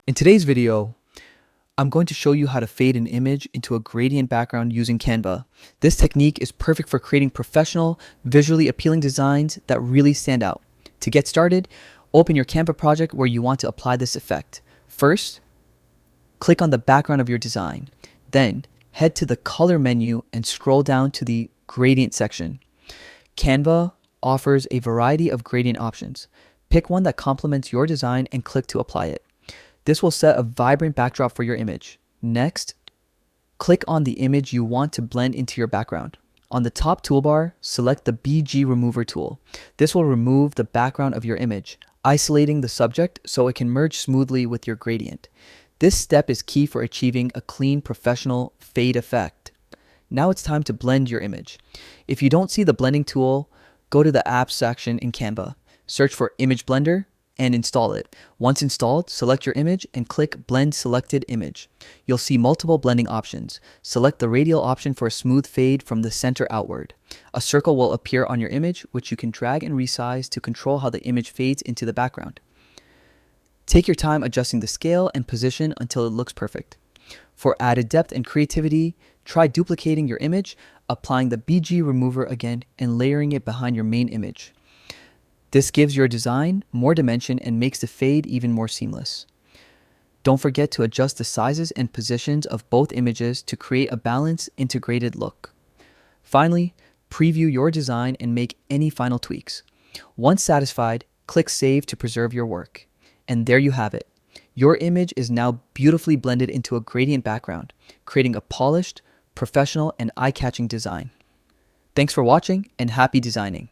In today's video, I'm going to show you how to fade an image into a gradient background using Canva. This technique is perfect for creating professional, visually appealing designs that really stand out. To get started, open your Canva project where you want to apply this effect. First, click on the background of your design. Then, head to the color menu and scroll down to the gradient section. Canva offers a variety of gradient options. Pick one that complements your design and click to apply it. This will set a vibrant backdrop for your image. Next, click on the image you want to blend into your background. On the top toolbar, select the BG Remover tool. This will remove the background of your image, isolating the subject so it can merge smoothly with your gradient. This step is key for achieving a clean, professional fade effect. Now it's time to blend your image. If you don't see the blending tool, go to the Apps section in Canva. Search for Image Blender and install it. Once installed, select your image and click Blend Selected Image. You'll see multiple blending options. Select the radial option for a smooth fade from the center outward. A circle will appear on your image, which you can drag and resize to control how the image fades into the background. Take your time adjusting the scale and position until it looks perfect. For added depth and creativity, try duplicating your image, applying the BG Remover again, and layering it behind your main image. This gives your design more dimension and makes the fade even more seamless. Don't forget to adjust the sizes and positions of both images to create a balanced, integrated look. Finally, preview your design and make any final tweaks. Once satisfied, click Save to preserve your work. And there you have it. Your image is now beautifully blended into a gradient background, creating a polished, professional, and eye-catching design. Thanks for watching and happy designing.